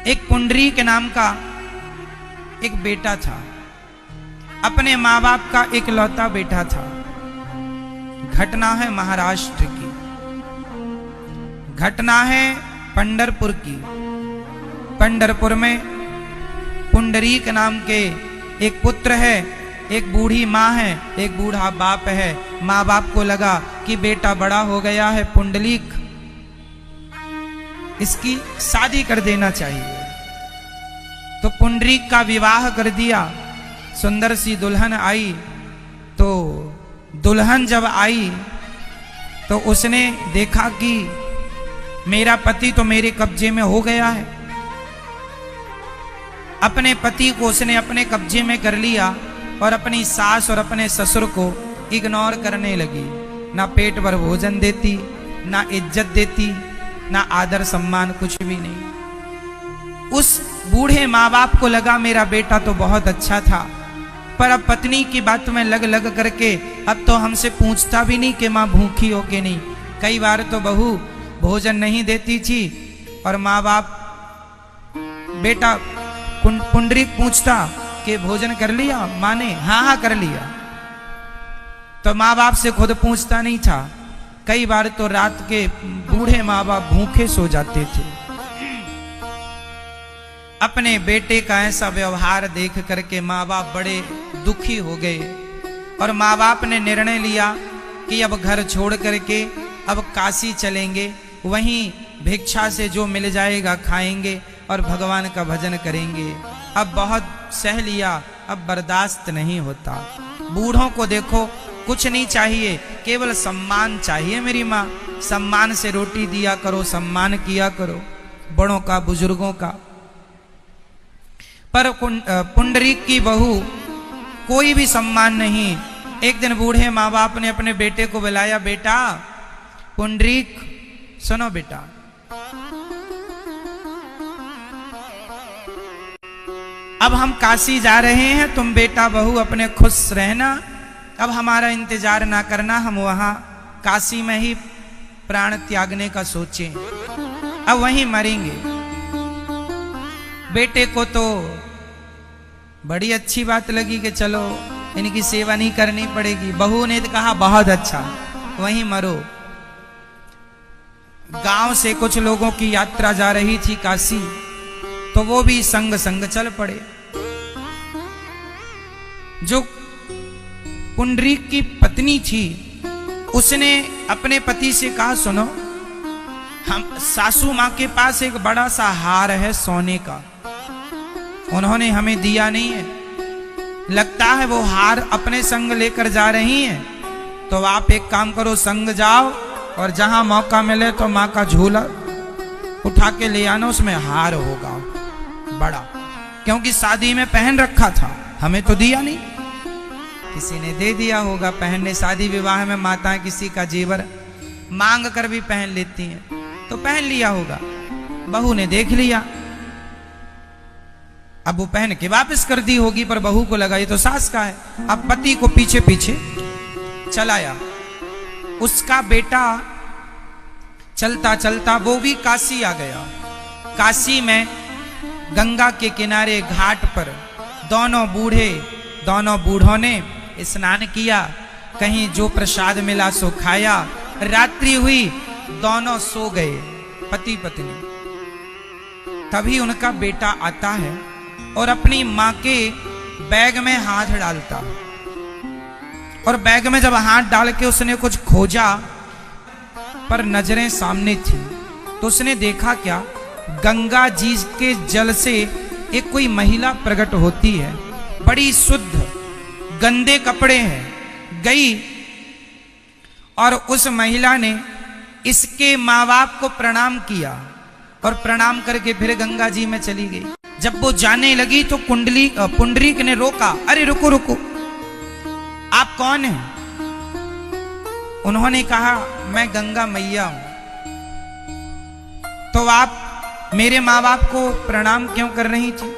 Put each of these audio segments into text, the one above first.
एक पुंडरीक नाम का एक बेटा था, अपने माँ बाप का इकलौता बेटा था। घटना है महाराष्ट्र की, घटना है पंढरपुर की। पंढरपुर में पुंडरीक नाम के एक पुत्र है, एक बूढ़ी माँ है, एक बूढ़ा बाप है। माँ बाप को लगा कि बेटा बड़ा हो गया है पुंडलीक, इसकी शादी कर देना चाहिए। तो पुंडरीक का विवाह कर दिया। सुंदर सी दुल्हन आई, तो दुल्हन जब आई तो उसने देखा कि मेरा पति तो मेरे कब्जे में हो गया है। अपने पति को उसने अपने कब्जे में कर लिया और अपनी सास और अपने ससुर को इग्नोर करने लगी। ना पेट भर भोजन देती, ना इज्जत देती, ना आदर सम्मान, कुछ भी नहीं। उस बूढ़े माँ बाप को लगा मेरा बेटा तो बहुत अच्छा था, पर अब पत्नी की बात में लग लग करके अब तो हमसे पूछता भी नहीं कि माँ भूखी हो कि नहीं। कई बार तो बहू भोजन नहीं देती थी और माँ बाप, बेटा पुंडरीक पूछता कि भोजन कर लिया? माँ ने हाँ हाँ कर लिया। तो माँ बाप से खुद पूछता नहीं था। कई बार तो रात के बूढ़े माँ बाप भूखे सो जाते थे। अपने बेटे का ऐसा व्यवहार देख करके माँ बाप बड़े दुखी हो गए और माँ बाप ने निर्णय लिया कि अब घर छोड़ करके अब काशी चलेंगे, वहीं भिक्षा से जो मिल जाएगा खाएंगे और भगवान का भजन करेंगे। अब बहुत सह लिया, अब बर्दाश्त नहीं होता। बूढ़ों को देखो, कुछ नहीं चाहिए, केवल सम्मान चाहिए। मेरी माँ, सम्मान से रोटी दिया करो, सम्मान किया करो बड़ों का, बुजुर्गों का। पर पुंडरीक की बहू कोई भी सम्मान नहीं। एक दिन बूढ़े माँ बाप ने अपने बेटे को बुलाया, बेटा पुंडरीक सुनो बेटा, अब हम काशी जा रहे हैं, तुम बेटा बहू अपने खुश रहना, अब हमारा इंतजार ना करना, हम वहां काशी में ही प्राण त्यागने का सोचें, अब वहीं मरेंगे। बेटे को तो बड़ी अच्छी बात लगी कि चलो इनकी सेवा नहीं करनी पड़ेगी। बहू ने तो कहा बहुत अच्छा, वहीं मरो। गांव से कुछ लोगों की यात्रा जा रही थी काशी, तो वो भी संग संग चल पड़े। जो पुंडरीक की पत्नी थी उसने अपने पति से कहा, सुनो, हम सासू माँ के पास एक बड़ा सा हार है सोने का, उन्होंने हमें दिया नहीं है, लगता है वो हार अपने संग लेकर जा रही हैं, तो आप एक काम करो, संग जाओ और जहां मौका मिले तो माँ का झूला उठा के ले आना, उसमें हार होगा बड़ा, क्योंकि शादी में पहन रखा था, हमें तो दिया नहीं, किसी ने दे दिया होगा पहनने। शादी विवाह में माताएं किसी का जेवर मांग कर भी पहन लेती हैं, तो पहन लिया होगा। बहू ने देख लिया, अब वो पहन के वापस कर दी होगी, पर बहू को लगा ये तो सास का है। अब पति को पीछे पीछे चलाया। उसका बेटा चलता चलता वो भी काशी आ गया। काशी में गंगा के किनारे घाट पर दोनों बूढ़ों ने स्नान किया, कहीं जो प्रसाद मिला सो खाया। रात्रि हुई, दोनों सो गए पति पत्नी। तभी उनका बेटा आता है और अपनी माँ के बैग में हाथ डालता, और बैग में जब हाथ डाल के उसने कुछ खोजा, पर नजरें सामने थी, तो उसने देखा क्या, गंगा जी के जल से एक कोई महिला प्रकट होती है, बड़ी शुद्ध, गंदे कपड़े हैं, गई और उस महिला ने इसके माँ बाप को प्रणाम किया और प्रणाम करके फिर गंगा जी में चली गई। जब वो जाने लगी तो पुंडरीक ने रोका, अरे रुको रुको, आप कौन हैं? उन्होंने कहा, मैं गंगा मैया हूं। तो आप मेरे माँ बाप को प्रणाम क्यों कर रही थी?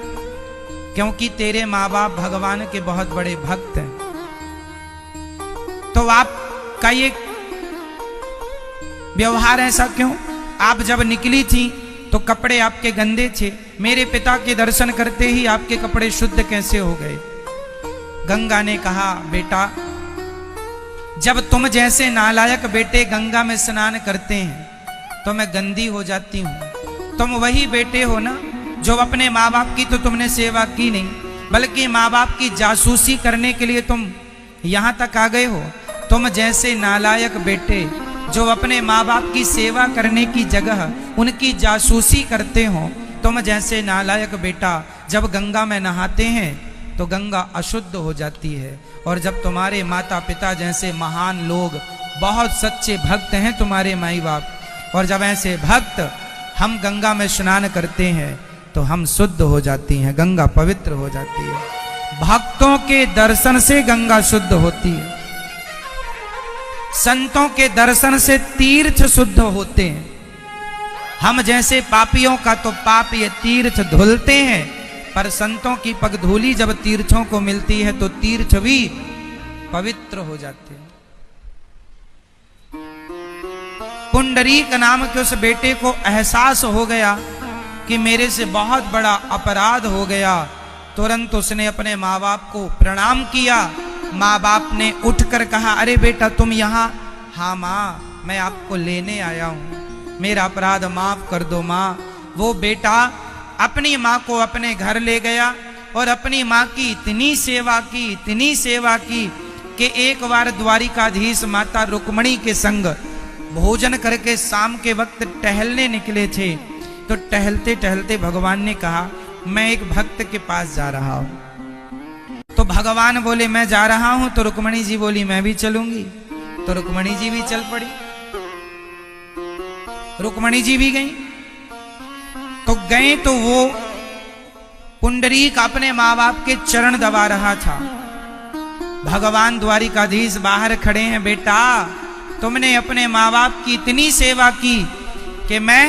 क्योंकि तेरे माँ बाप भगवान के बहुत बड़े भक्त हैं। तो आपका ये व्यवहार ऐसा क्यों? आप जब निकली थी तो कपड़े आपके गंदे थे, मेरे पिता के दर्शन करते ही आपके कपड़े शुद्ध कैसे हो गए? गंगा ने कहा, बेटा, जब तुम जैसे नालायक बेटे गंगा में स्नान करते हैं तो मैं गंदी हो जाती हूँ। तुम वही बेटे हो ना जो अपने माँ बाप की तो तुमने सेवा की नहीं, बल्कि माँ बाप की जासूसी करने के लिए तुम यहाँ तक आ गए हो। तुम जैसे नालायक बेटे जो अपने माँ बाप की सेवा करने की जगह उनकी जासूसी करते हो, तुम जैसे नालायक बेटा जब गंगा में नहाते हैं तो गंगा अशुद्ध हो जाती है। और जब तुम्हारे माता पिता जैसे महान लोग, बहुत सच्चे भक्त हैं तुम्हारे माई बाप, और जब ऐसे भक्त हम गंगा में स्नान करते हैं तो हम शुद्ध हो जाती हैं, गंगा पवित्र हो जाती है। भक्तों के दर्शन से गंगा शुद्ध होती है, संतों के दर्शन से तीर्थ शुद्ध होते हैं। हम जैसे पापियों का तो पाप ये तीर्थ धुलते हैं, पर संतों की पगधूली जब तीर्थों को मिलती है तो तीर्थ भी पवित्र हो जाते हैं। पुंडरीक नाम के उस बेटे को एहसास हो गया कि मेरे से बहुत बड़ा अपराध हो गया। तुरंत उसने अपने माँ बाप को प्रणाम किया। माँ बाप ने उठकर कहा, अरे बेटा तुम यहाँ? हाँ माँ, मैं आपको लेने आया हूँ, मेरा अपराध माफ कर दो माँ। वो बेटा अपनी माँ को अपने घर ले गया और अपनी माँ की इतनी सेवा की, इतनी सेवा की कि एक बार द्वारिकाधीश माता रुक्मणी के संग भोजन करके शाम के वक्त टहलने निकले थे। तो टहलते टहलते भगवान ने कहा, मैं एक भक्त के पास जा रहा हूं। तो भगवान बोले, मैं जा रहा हूं। तो रुक्मणी जी बोली, मैं भी चलूंगी। तो रुक्मणी जी भी चल पड़ी। रुक्मणी जी भी गई। तो गए तो वो पुंडरीक अपने माँ बाप के चरण दबा रहा था। भगवान द्वारिकाधीश बाहर खड़े हैं, बेटा तुमने अपने माँ बाप की इतनी सेवा की कि मैं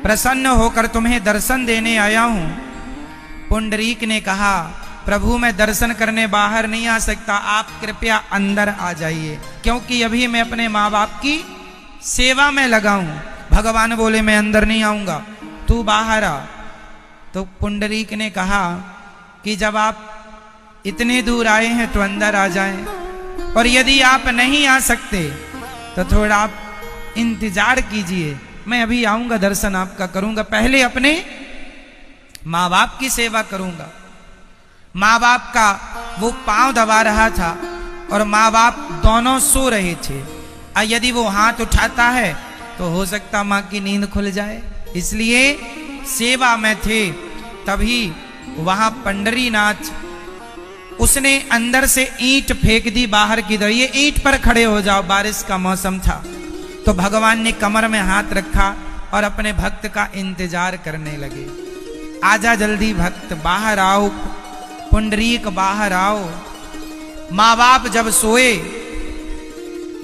प्रसन्न होकर तुम्हें दर्शन देने आया हूं। पुंडरीक ने कहा, प्रभु मैं दर्शन करने बाहर नहीं आ सकता, आप कृपया अंदर आ जाइए, क्योंकि अभी मैं अपने माँ बाप की सेवा में लगा हूं। भगवान बोले, मैं अंदर नहीं आऊंगा, तू बाहर आ। तो पुंडरीक ने कहा कि जब आप इतने दूर आए हैं तो अंदर आ जाएं, और यदि आप नहीं आ सकते तो थोड़ा आप इंतजार कीजिए, मैं अभी आऊंगा, दर्शन आपका करूंगा, पहले अपने माँ बाप की सेवा करूंगा। माँ बाप का वो पांव दबा रहा था और माँ बाप दोनों सो रहे थे। यदि वो हाथ उठाता है तो हो सकता माँ की नींद खुल जाए, इसलिए सेवा में थे। तभी वहां पंडरीनाथ उसने अंदर से ईंट फेंक दी बाहर की तरफ, ये ईंट पर खड़े हो जाओ, बारिश का मौसम था। तो भगवान ने कमर में हाथ रखा और अपने भक्त का इंतजार करने लगे। आजा जल्दी भक्त, बाहर आओ, पुंडरीक बाहर आओ। माँ बाप जब सोए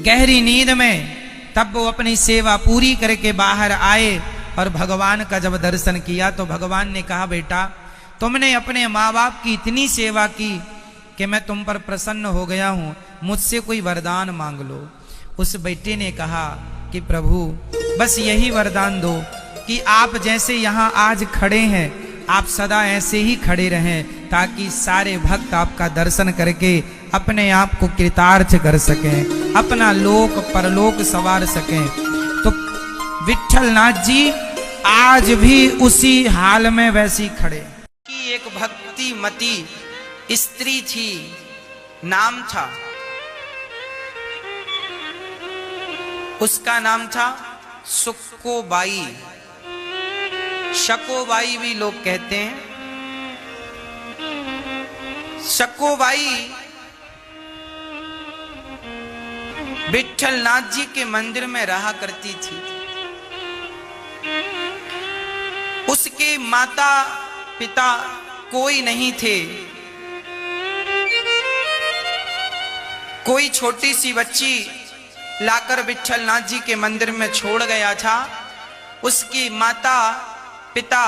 गहरी नींद में, तब वो अपनी सेवा पूरी करके बाहर आए और भगवान का जब दर्शन किया तो भगवान ने कहा, बेटा तुमने अपने माँ बाप की इतनी सेवा की कि मैं तुम पर प्रसन्न हो गया हूं, मुझसे कोई वरदान मांग लो। उस बेटे ने कहा कि प्रभु बस यही वरदान दो कि आप जैसे यहाँ आज खड़े हैं आप सदा ऐसे ही खड़े रहें, ताकि सारे भक्त आपका दर्शन करके अपने आप को कृतार्थ कर सकें, अपना लोक परलोक संवार सकें। तो विट्ठल नाथ जी आज भी उसी हाल में वैसी खड़े। कि एक भक्ति मती स्त्री थी, नाम था, उसका नाम था सुक्कोबाई, शकोबाई भी लोग कहते हैं। शकोबाई विट्ठल नाथ जी के मंदिर में रहा करती थी। उसके माता पिता कोई नहीं थे। कोई छोटी सी बच्ची लाकर विट्ठल नाथ जी के मंदिर में छोड़ गया था। उसकी माता पिता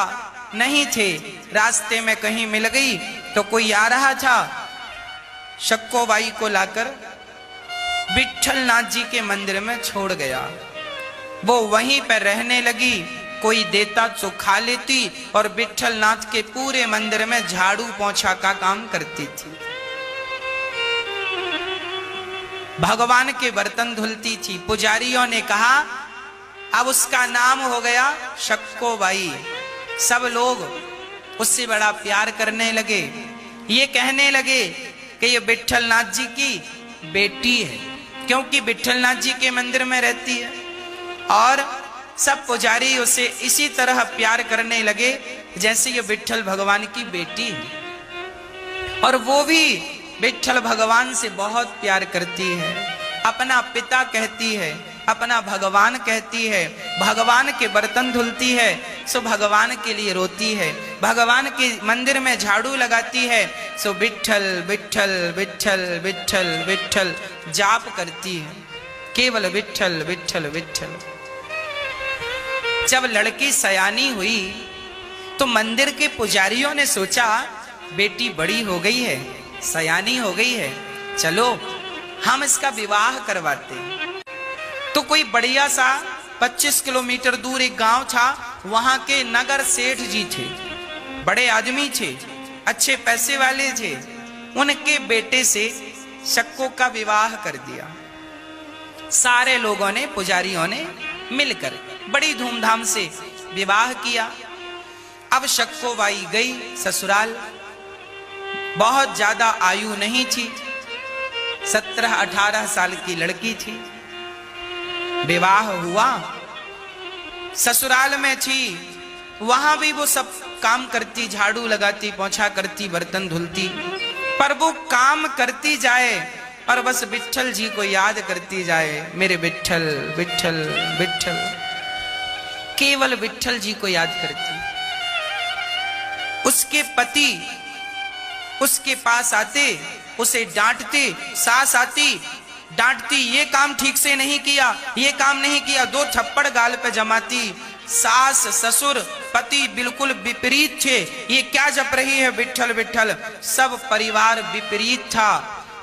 नहीं थे, रास्ते में कहीं मिल गई तो कोई आ रहा था, शक्कोबाई को लाकर विट्ठल नाथ जी के मंदिर में छोड़ गया। वो वहीं पर रहने लगी। कोई देता तो खा लेती और विट्ठल नाथ के पूरे मंदिर में झाड़ू पोंछा का काम करती थी। भगवान के बर्तन धुलती थी। पुजारियों ने कहा अब उसका नाम हो गया शक्कोबाई। सब लोग उससे बड़ा प्यार करने लगे। ये कहने लगे कि ये विट्ठल नाथ जी की बेटी है, क्योंकि विट्ठल नाथ जी के मंदिर में रहती है। और सब पुजारी उसे इसी तरह प्यार करने लगे जैसे ये विट्ठल भगवान की बेटी है। और वो भी विट्ठल भगवान से बहुत प्यार करती है। अपना पिता कहती है, अपना भगवान कहती है। भगवान के बर्तन धुलती है सो भगवान के लिए रोती है। भगवान के मंदिर में झाड़ू लगाती है सो विट्ठल विट्ठल विट्ठल विट्ठल विट्ठल जाप करती है, केवल विट्ठल विट्ठल विट्ठल। जब लड़की सयानी हुई तो मंदिर के पुजारियों ने सोचा बेटी बड़ी हो गई है, सयानी हो गई है, चलो हम इसका विवाह करवाते हैं। तो कोई बढ़िया सा 25 किलोमीटर दूर एक गांव था, वहां के नगर सेठ जी थे, बड़े आदमी थे, अच्छे पैसे वाले थे। उनके बेटे से शक्को का विवाह कर दिया। सारे लोगों ने, पुजारियों ने मिलकर बड़ी धूमधाम से विवाह किया। अब शक्कोबाई गई ससुराल। बहुत ज्यादा आयु नहीं थी, 17-18 साल की लड़की थी। विवाह हुआ, ससुराल में थी, वहां भी वो सब काम करती, झाड़ू लगाती, पोंछा करती, बर्तन धुलती। पर वो काम करती जाए और बस विट्ठल जी को याद करती जाए, मेरे विट्ठल विट्ठल विट्ठल, केवल विट्ठल जी को याद करती। उसके पति उसके पास आते, उसे डांटते, सास आती डांटती, ये काम ठीक से नहीं किया, ये काम नहीं किया, 2 थप्पड़ गाल पे जमाती। सास ससुर पति बिल्कुल विपरीत थे। ये क्या जप रही है विट्ठल विट्ठल। सब परिवार विपरीत था।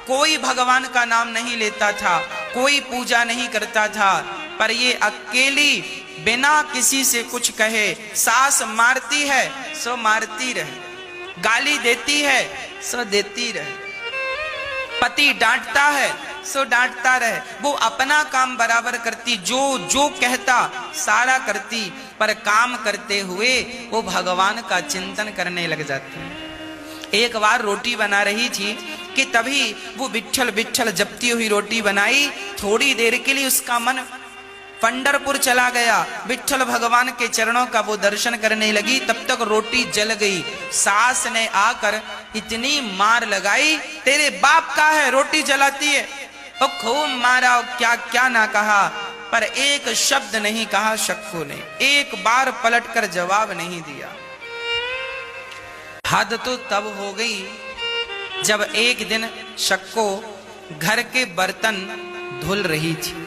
कोई भगवान का नाम नहीं लेता था, कोई पूजा नहीं करता था। पर ये अकेली बिना किसी से कुछ कहे, सास मारती है सो मारती रहे, गाली देती है सो देती रहे, पति डांटता है सो डांटता रहे। वो अपना काम बराबर करती, जो जो कहता सारा करती, पर काम करते हुए वो भगवान का चिंतन करने लग जाती। एक बार रोटी बना रही थी कि तभी वो विट्ठल विट्ठल जपती हुई रोटी बनाई। थोड़ी देर के लिए उसका मन पंढरपुर चला गया, विट्ठल भगवान के चरणों का वो दर्शन करने लगी। तब तक रोटी जल गई। सास ने आकर इतनी मार लगाई, तेरे बाप का है रोटी जलाती है। और खूब मारा, क्या क्या ना कहा, पर एक शब्द नहीं कहा शक्को ने, एक बार पलटकर जवाब नहीं दिया। हद तो तब हो गई जब एक दिन शक्को घर के बर्तन धुल रही थी।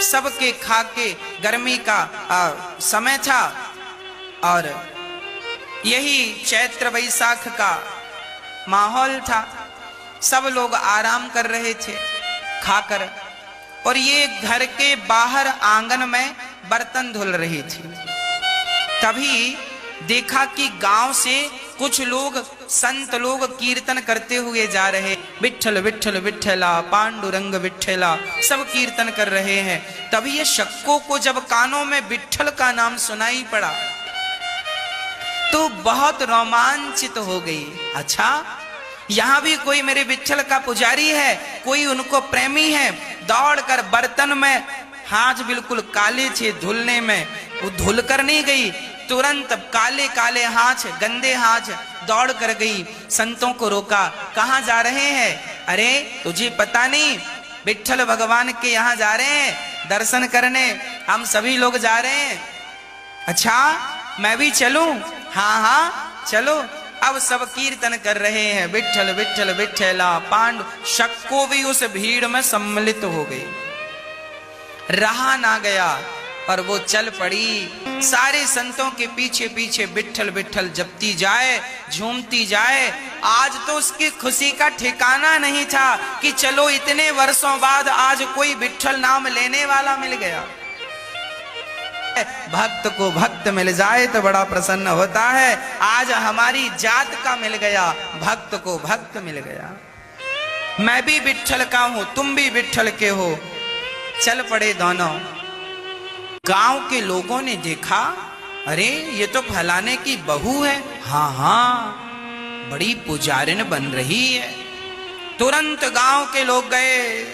सबके खा के, गर्मी का समय था और यही चैत्र वैशाख का माहौल था। सब लोग आराम कर रहे थे खाकर, और ये घर के बाहर आंगन में बर्तन धुल रही थी। तभी देखा कि गांव से कुछ लोग, संत लोग कीर्तन करते हुए जा रहे, विट्ठल विट्ठल विट्ठला पांडुरंग विट्ठला, सब कीर्तन कर रहे हैं। तभी ये शक्को को जब कानों में विट्ठल का नाम सुनाई पड़ा तो बहुत रोमांचित हो गई। अच्छा, यहां भी कोई मेरे विट्ठल का पुजारी है, कोई उनको प्रेमी है। दौड़कर बर्तन में, हाथ बिल्कुल काले थे धुलने में, वो धुल कर नहीं गई, तुरंत काले काले हाथ, गंदे हाथ दौड़ कर गई। संतों को रोका, कहां जा रहे हैं? अरे तुझे पता नहीं, विट्ठल भगवान के यहाँ जा रहे हैं दर्शन करने, हम सभी लोग जा रहे हैं। अच्छा, मैं भी चलूं? हाँ हाँ चलो। अब सब कीर्तन कर रहे हैं, विट्ठल विट्ठल विट्ठला पांडु। शक्को भी उस भीड़ में सम्मिलित हो गई, रहा ना गया और वो चल पड़ी। सारे संतों के पीछे पीछे विट्ठल विट्ठल जपती जाए, झूमती जाए। आज तो उसकी खुशी का ठिकाना नहीं था कि चलो इतने वर्षों बाद आज कोई विट्ठल नाम लेने वाला मिल गया। भक्त को भक्त मिल जाए तो बड़ा प्रसन्न होता है। आज हमारी जात का मिल गया, भक्त को भक्त मिल गया। मैं भी विट्ठल का हूं, तुम भी विट्ठल के हो। चल पड़े दोनों। गांव के लोगों ने देखा, अरे ये तो फलाने की बहू है। हाँ हाँ, बड़ी पुजारिन बन रही है। तुरंत गांव के लोग गए,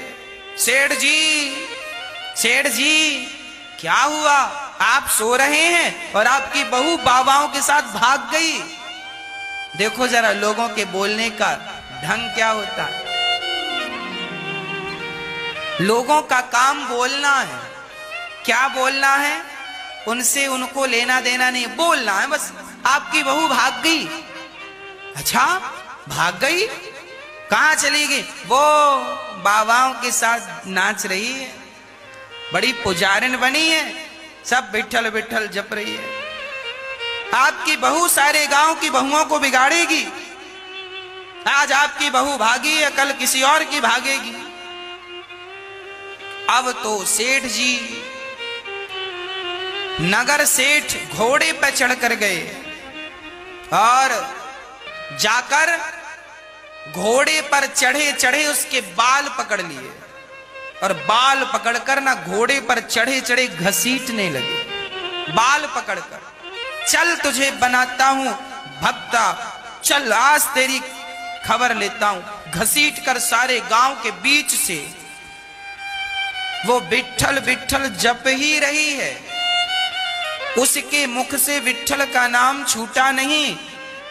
सेठ जी क्या हुआ? आप सो रहे हैं और आपकी बहू बाबाओं के साथ भाग गई। देखो जरा लोगों के बोलने का ढंग क्या होता है। लोगों का काम बोलना है। क्या बोलना है? उनसे उनको लेना देना नहीं, बोलना है बस। आपकी बहू भाग गई। अच्छा, भाग गई? कहां चली गई? वो बाबाओं के साथ नाच रही है, बड़ी पुजारिन बनी है, सब विट्ठल विट्ठल जप रही है। आपकी बहू सारे गांव की बहुओं को बिगाड़ेगी। आज आपकी बहू भागी है, कल किसी और की भागेगी। अब तो सेठ जी, नगर सेठ घोड़े पर चढ़कर गए और जाकर घोड़े पर चढ़े चढ़े उसके बाल पकड़ लिए और बाल पकड़कर ना घोड़े पर चढ़े चढ़े घसीटने लगे। बाल पकड़कर, चल तुझे बनाता हूं भक्ता, चल आज तेरी खबर लेता हूं। घसीट कर सारे गांव के बीच से वो विट्ठल विट्ठल जप ही रही है। उसके मुख से विट्ठल का नाम छूटा नहीं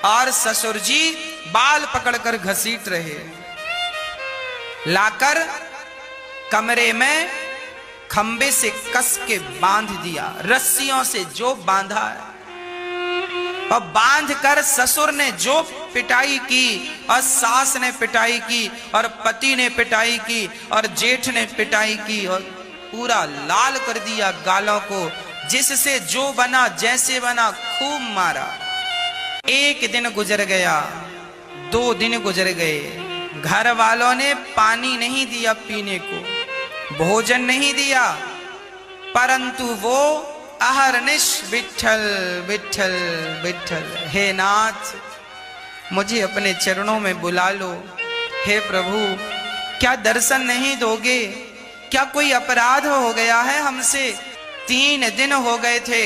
और ससुर जी बाल पकड़कर घसीट रहे। लाकर कमरे में खंबे से कस के बांध दिया, रस्सियों से जो बांधा है। और बांध कर ससुर ने जो पिटाई की और सास ने पिटाई की और पति ने पिटाई की और जेठ ने पिटाई की और पूरा लाल कर दिया गालों को। जिससे जो बना जैसे बना खूब मारा। एक दिन गुजर गया, 2 दिन गुजर गए, घर वालों ने पानी नहीं दिया पीने को, भोजन नहीं दिया, परंतु वो अहरनिश विट्ठल विट्ठल विट्ठल। हे नाथ, मुझे अपने चरणों में बुला लो। हे प्रभु, क्या दर्शन नहीं दोगे? क्या कोई अपराध हो गया है हमसे? 3 दिन हो गए थे,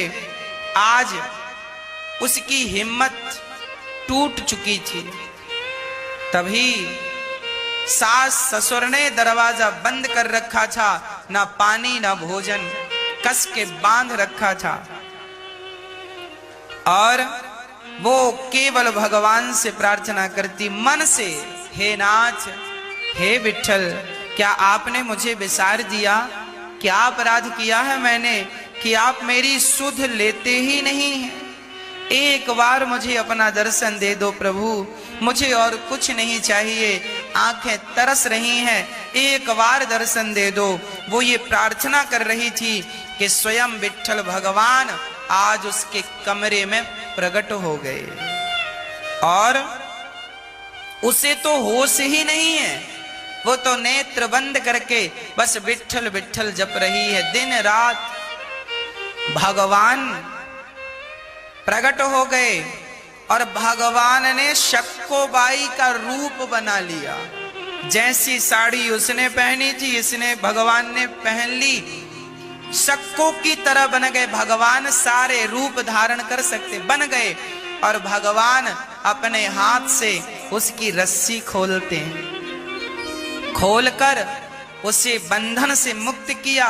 आज उसकी हिम्मत टूट चुकी थी। तभी सास ससुर ने दरवाजा बंद कर रखा था, ना पानी ना भोजन, कस के बांध रखा था। और वो केवल भगवान से प्रार्थना करती मन से, हे नाथ, हे विट्ठल, क्या आपने मुझे विसार दिया? क्या अपराध किया है मैंने कि आप मेरी सुध लेते ही नहीं हैं? एक बार मुझे अपना दर्शन दे दो प्रभु, मुझे और कुछ नहीं चाहिए। आंखें तरस रही हैं, एक बार दर्शन दे दो। वो ये प्रार्थना कर रही थी कि स्वयं विट्ठल भगवान आज उसके कमरे में प्रकट हो गए और उसे तो होश ही नहीं है। वो तो नेत्र बंद करके बस विट्ठल विट्ठल जप रही है दिन रात। भगवान प्रकट हो गए और भगवान ने शक्कोबाई का रूप बना लिया। जैसी साड़ी उसने पहनी थी, इसने भगवान ने पहन ली। शक्कों की तरह बन गए भगवान। सारे रूप धारण कर सकते बन गए और भगवान अपने हाथ से उसकी रस्सी खोलते हैं। खोलकर उसे बंधन से मुक्त किया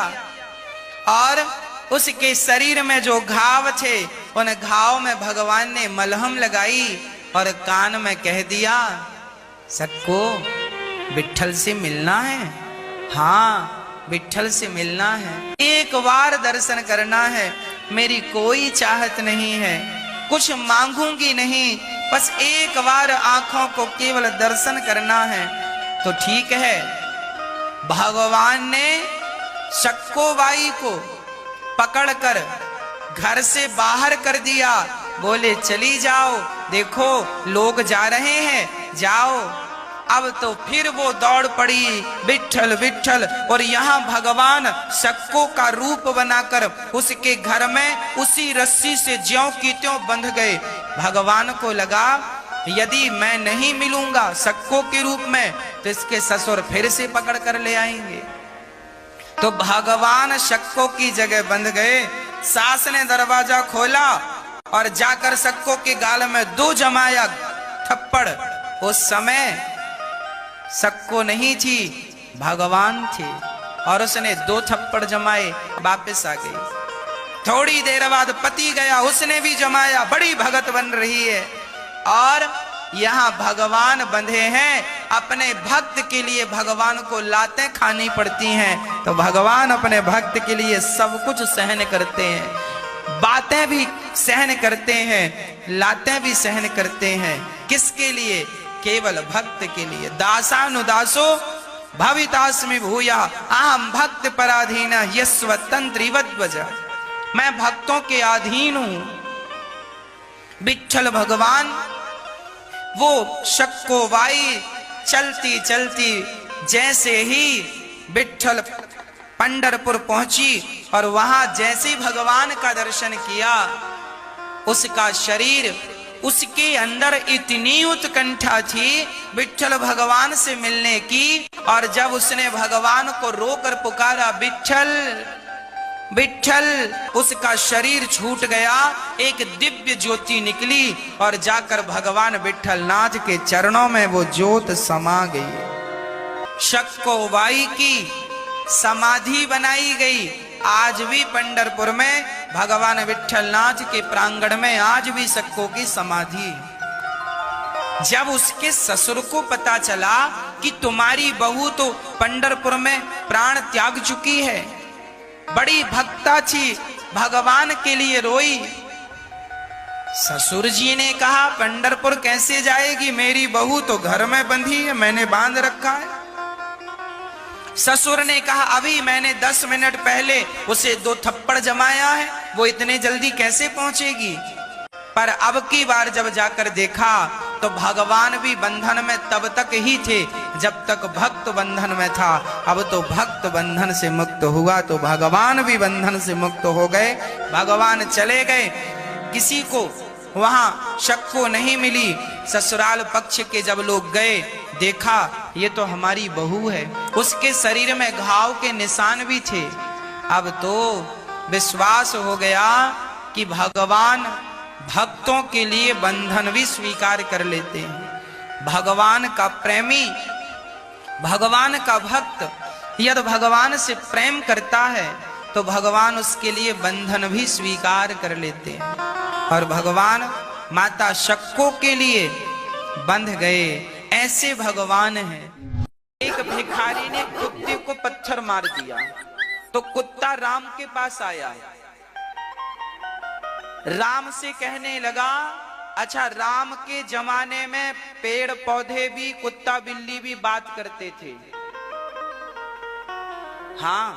और उसके शरीर में जो घाव थे उन घाव में भगवान ने मलहम लगाई और कान में कह दिया, सक्को विट्ठल से मिलना है? हाँ, विट्ठल से मिलना है, एक बार दर्शन करना है। मेरी कोई चाहत नहीं है, कुछ मांगूंगी नहीं, बस एक बार आंखों को केवल दर्शन करना है। तो ठीक है। भगवान ने शक्कोबाई को पकड़कर घर से बाहर कर दिया। बोले चली जाओ, देखो लोग जा रहे हैं, जाओ। अब तो फिर वो दौड़ पड़ी विट्ठल विट्ठल, और यहाँ भगवान सक्को का रूप बनाकर उसके घर में उसी रस्सी से ज्यों की त्यों बंध गए। भगवान को लगा यदि मैं नहीं मिलूंगा सक्को के रूप में तो इसके ससुर फिर से पकड़ कर ले आएंगे। तो भगवान सक्को की जगह बंध गए। सास ने दरवाजा खोला और जाकर सक्को के गाल में 2 जमाया थप्पड़। उस समय सक्को नहीं थी, भगवान थे, और उसने 2 थप्पड़ जमाए, वापस आ गई। थोड़ी देर बाद पति गया, उसने भी जमाया, बड़ी भगत बन रही है। और यहाँ भगवान बंधे हैं, अपने भक्त के लिए भगवान को लातें खानी पड़ती हैं, तो भगवान अपने भक्त के लिए सब कुछ सहन करते हैं, बातें भी सहन करते हैं, लातें भी सहन करते हैं। किसके लिए? केवल भक्त के लिए। दासानुदासो भवितास्मि भूया अहम भक्त पराधीन यस्वतंत्रिवद्वज। मैं भक्तों के अधीन हूं। विट्ठल भगवान वो सक्को बाई चलती चलती जैसे ही विट्ठल पंढरपुर पहुंची और वहां जैसे भगवान का दर्शन किया, उसका शरीर, उसके अंदर इतनी उत्कंठा थी विट्ठल भगवान से मिलने की। और जब उसने भगवान को रोकर पुकारा विट्ठल विट्ठल, उसका शरीर छूट गया, एक दिव्य ज्योति निकली और जाकर भगवान विट्ठलनाथ के चरणों में वो ज्योत समा गई। सक्को बाई की समाधि बनाई गई। आज भी पंढरपुर में भगवान विट्ठलनाथ के प्रांगण में आज भी सक्को की समाधि। जब उसके ससुर को पता चला कि तुम्हारी बहू तो पंढरपुर में प्राण त्याग चुकी है, बड़ी भक्ता थी, भगवान के लिए रोई। ससुर जी ने कहा पंढरपुर कैसे जाएगी, मेरी बहू तो घर में बंधी है, मैंने बांध रखा है। ससुर ने कहा अभी मैंने 10 मिनट पहले उसे 2 थप्पड़ जमाया है, वो इतने जल्दी कैसे पहुंचेगी। पर अब की बार जब जाकर देखा तो भगवान भी बंधन में तब तक ही थे जब तक भक्त बंधन में था। अब तो भक्त बंधन से मुक्त हुआ तो भगवान भी बंधन से मुक्त हो गए। भगवान चले गए, किसी को वहां सक्को नहीं मिली। ससुराल पक्ष के जब लोग गए, देखा ये तो हमारी बहू है, उसके शरीर में घाव के निशान भी थे। अब तो विश्वास हो गया कि भगवान भक्तों के लिए बंधन भी स्वीकार कर लेते हैं। भगवान का प्रेमी, भगवान का भक्त यदि भगवान से प्रेम करता है तो भगवान उसके लिए बंधन भी स्वीकार कर लेते हैं। और भगवान माता सक्को के लिए बंध गए। ऐसे भगवान हैं। एक भिखारी ने कुत्ते को पत्थर मार दिया तो कुत्ता राम के पास आया, राम से कहने लगा अच्छा राम के जमाने में पेड़ पौधे भी, कुत्ता बिल्ली भी बात करते थे। हाँ,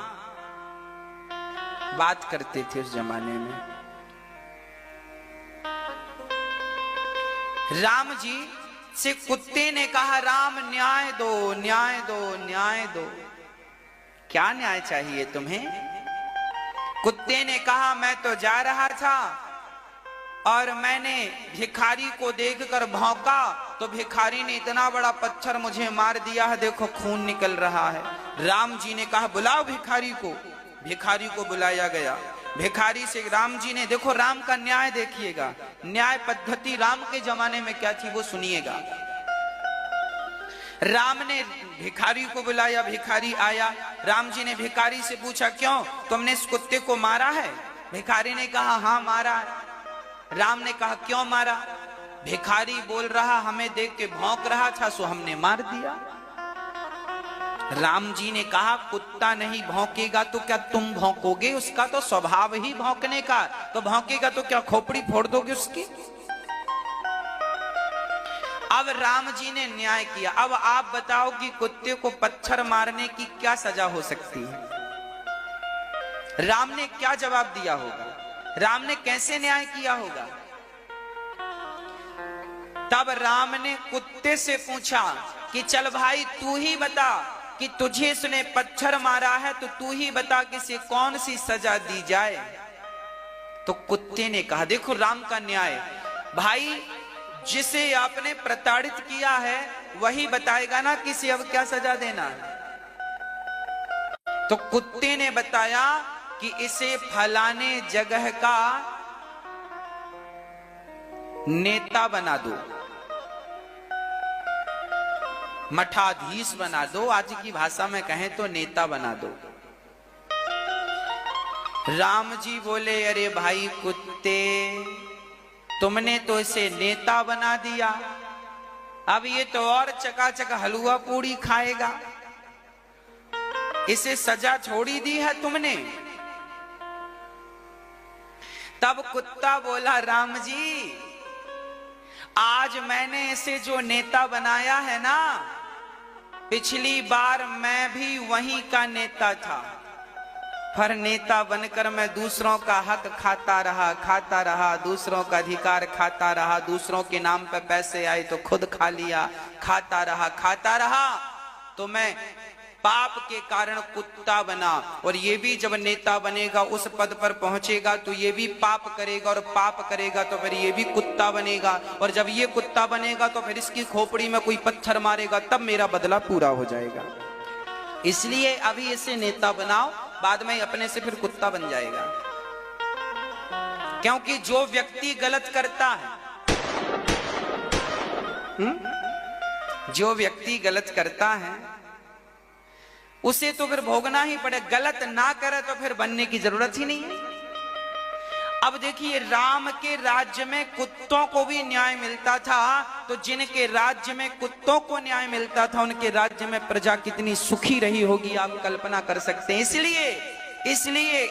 बात करते थे उस जमाने में। राम जी से कुत्ते ने कहा राम न्याय दो, न्याय दो, न्याय दो। क्या न्याय चाहिए तुम्हें? कुत्ते ने कहा मैं तो जा रहा था और मैंने भिखारी को देखकर भौंका तो भिखारी ने इतना बड़ा पत्थर मुझे मार दिया है, देखो खून निकल रहा है। राम जी ने कहा बुलाओ भिखारी को। भिखारी को बुलाया गया। भिखारी से राम जी ने, देखो राम का न्याय देखिएगा, न्याय पद्धति राम के जमाने में क्या थी वो सुनिएगा। राम ने भिखारी को बुलाया, भिखारी आया। राम जी ने भिखारी से पूछा क्यों तुमने इस कुत्ते को मारा है? भिखारी ने कहा हाँ मारा है। राम ने कहा क्यों मारा? भिखारी बोल रहा हमें देख के भौंक रहा था सो हमने मार दिया। राम जी ने कहा कुत्ता नहीं भौंकेगा तो क्या तुम भौंकोगे? उसका तो स्वभाव ही भौंकने का, तो भौंकेगा तो क्या खोपड़ी फोड़ दोगे उसकी? अब राम जी ने न्याय किया। अब आप बताओ कि कुत्ते को पत्थर मारने की क्या सजा हो सकती है? राम ने क्या जवाब दिया होगा? राम ने कैसे न्याय किया होगा? तब राम ने कुत्ते से पूछा कि चल भाई तू ही बता कि तुझे इसने पत्थर मारा है तो तू ही बता कि इसे कौन सी सजा दी जाए। तो कुत्ते ने कहा, देखो राम का न्याय, भाई जिसे आपने प्रताड़ित किया है वही बताएगा ना कि इसे अब क्या सजा देना है। तो कुत्ते ने बताया कि इसे फलाने जगह का नेता बना दो, मठाधीश बना दो, आज की भाषा में कहें तो नेता बना दो। राम जी बोले, अरे भाई कुत्ते, तुमने तो इसे नेता बना दिया, अब ये तो और चकाचक हलवा पूड़ी खाएगा, इसे सजा छोड़ी दी है तुमने। तब कुत्ता बोला, राम जी आज मैंने इसे जो नेता बनाया है ना, पिछली बार मैं भी वहीं का नेता था, पर नेता बनकर मैं दूसरों का हक खाता रहा, दूसरों का अधिकार खाता रहा, दूसरों के नाम पे पैसे आए तो खुद खा लिया, खाता रहा, तो मैं पाप के कारण कुत्ता बना। और ये भी जब नेता बनेगा, उस पद पर पहुंचेगा तो ये भी पाप करेगा, और पाप करेगा तो फिर ये भी कुत्ता बनेगा, और जब ये कुत्ता बनेगा तो फिर इसकी खोपड़ी में कोई पत्थर मारेगा, तब मेरा बदला पूरा हो जाएगा। इसलिए अभी इसे नेता बनाओ, बाद में अपने से फिर कुत्ता बन जाएगा। क्योंकि जो व्यक्ति गलत करता है, जो व्यक्ति गलत करता है उसे तो फिर भोगना ही पड़े, गलत ना करे तो फिर बनने की जरूरत ही नहीं है। अब देखिए, राम के राज्य में कुत्तों को भी न्याय मिलता था, तो जिनके राज्य में कुत्तों को न्याय मिलता था उनके राज्य में प्रजा कितनी सुखी रही होगी, आप कल्पना कर सकते हैं।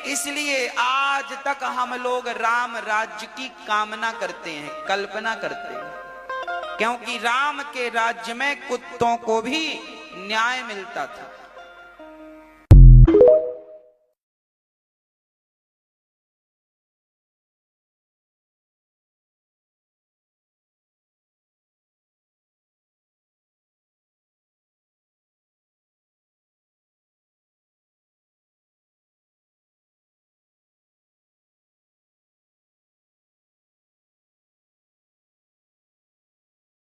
इसलिए आज तक हम लोग राम राज्य की कामना करते हैं, कल्पना करते हैं, क्योंकि राम के राज्य में कुत्तों को भी न्याय मिलता था।